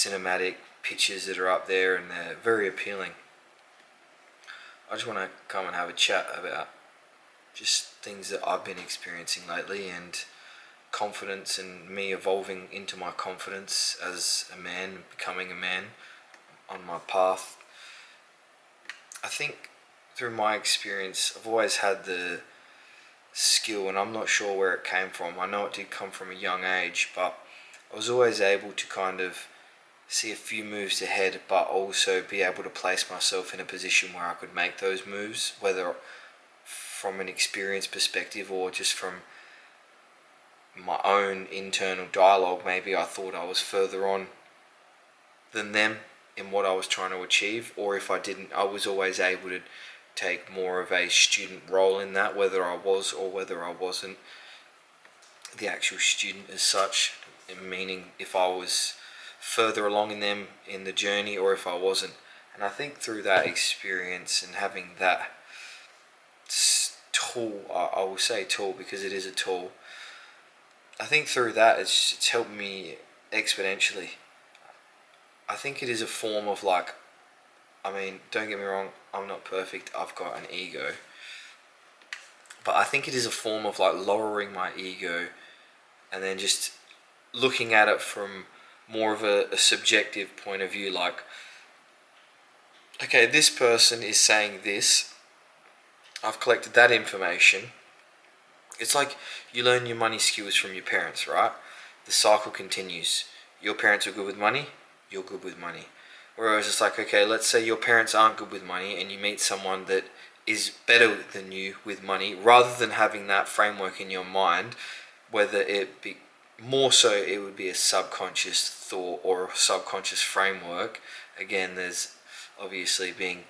cinematic pictures that are up there, and they're very appealing. I just want to come and have a chat about just things that I've been experiencing lately, and confidence, and me evolving into my confidence as a man, becoming a man on my path. I think through my experience, I've always had the skill, and I'm not sure where it came from. I know it did come from a young age, but I was always able to kind of see a few moves ahead, but also be able to place myself in a position where I could make those moves, whether from an experience perspective or just from my own internal dialogue. Maybe I thought I was further on than them in what I was trying to achieve, or if I didn't, I was always able to take more of a student role in that, whether I was or whether I wasn't the actual student as such, meaning if I was further along in them in the journey or if I wasn't. And I think through that experience and having that tool, I will say tool because it is a tool, I think through that it's helped me exponentially. I think it is a form of like, I mean, don't get me wrong, I'm not perfect, I've got an ego. But I think it is a form of like lowering my ego and then just looking at it from more of a subjective point of view. Like, okay, this person is saying this, I've collected that information. It's like you learn your money skills from your parents, right? The cycle continues. Your parents are good with money, you're good with money. Whereas it's like, okay, let's say your parents aren't good with money and you meet someone that is better than you with money, rather than having that framework in your mind, whether it be more so, it would be a subconscious thought or a subconscious framework. Again, there's obviously being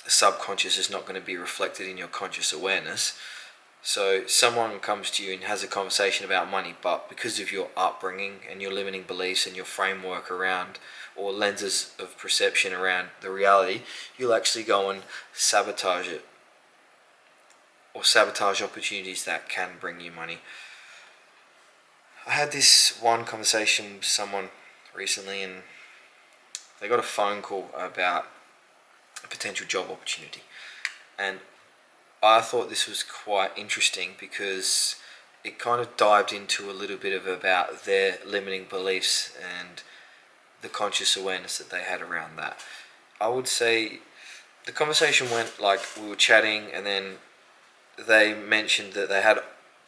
subconscious is not going to be reflected in your conscious awareness. So someone comes to you and has a conversation about money, but because of your upbringing and your limiting beliefs and your framework around, or lenses of perception around the reality, you'll actually go and sabotage it, or sabotage opportunities that can bring you money. I had this one conversation with someone recently, and they got a phone call about a potential job opportunity, and I thought this was quite interesting because it kind of dived into a little bit of about their limiting beliefs and the conscious awareness that they had around that. I would say the conversation went like we were chatting, and then they mentioned that they had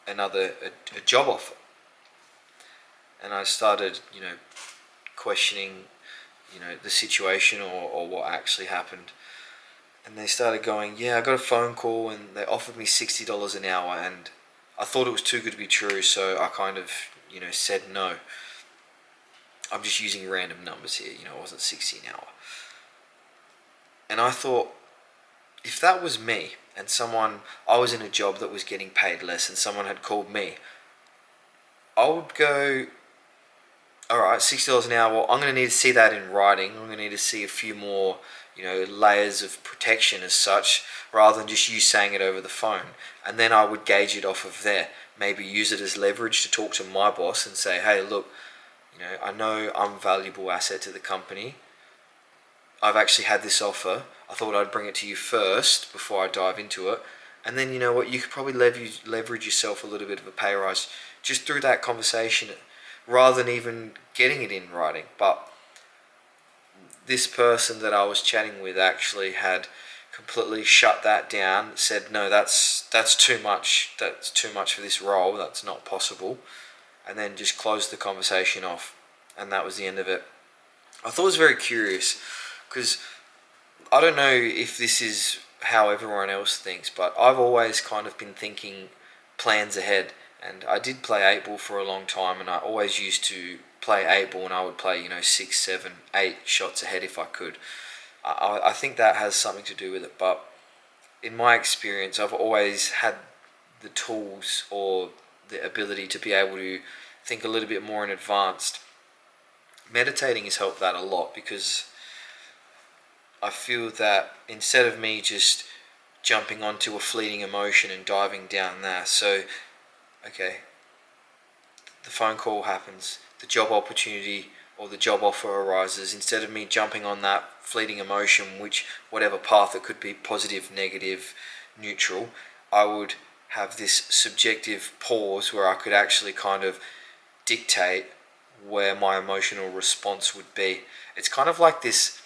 a job offer, and I started questioning the situation or what actually happened. And they started going, yeah, I got a phone call and they offered me $60 an hour, and I thought it was too good to be true, so I kind of, said no. I'm just using random numbers here, it wasn't 60 an hour. And I thought, if that was me and I was in a job that was getting paid less and someone had called me, I would go, alright, $60 an hour, well, I'm going to need to see that in writing. I'm going to need to see a few more layers of protection as such, rather than just you saying it over the phone. And then I would gauge it off of there. Maybe use it as leverage to talk to my boss and say, hey, look, I know I'm a valuable asset to the company. I've actually had this offer. I thought I'd bring it to you first before I dive into it. And then you know what, you could probably leverage yourself a little bit of a pay rise just through that conversation, rather than even getting it in writing. But this person that I was chatting with actually had completely shut that down, said, no, that's too much. That's too much for this role. That's not possible. And then just closed the conversation off. And that was the end of it. I thought it was very curious because I don't know if this is how everyone else thinks, but I've always kind of been thinking plans ahead. And I did play 8 ball for a long time, and I always used to play 8 ball, and I would play 6, 7, 8 shots ahead if I could. I think that has something to do with it, but in my experience I've always had the tools or the ability to be able to think a little bit more in advance. Meditating has helped that a lot, because I feel that instead of me just jumping onto a fleeting emotion and diving down there, so okay, the phone call happens, the job opportunity or the job offer arises, instead of me jumping on that fleeting emotion, which whatever path it could be, positive, negative, neutral, I would have this subjective pause where I could actually kind of dictate where my emotional response would be. It's kind of like this,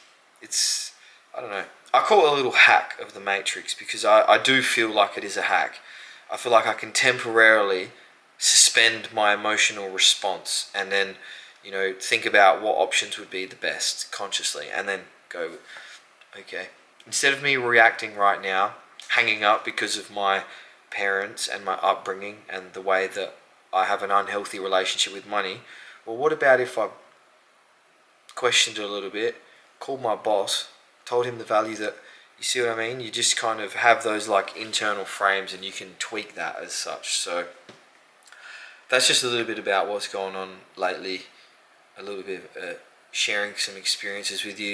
I don't know, I call it a little hack of the Matrix, because I do feel like it is a hack. I feel like I can temporarily suspend my emotional response and then, think about what options would be the best consciously, and then go, okay, instead of me reacting right now, hanging up because of my parents and my upbringing and the way that I have an unhealthy relationship with money, well, what about if I questioned it a little bit, called my boss, told him the value that, you see what I mean? You just kind of have those like internal frames and you can tweak that as such. So that's just a little bit about what's going on lately, a little bit of sharing some experiences with you.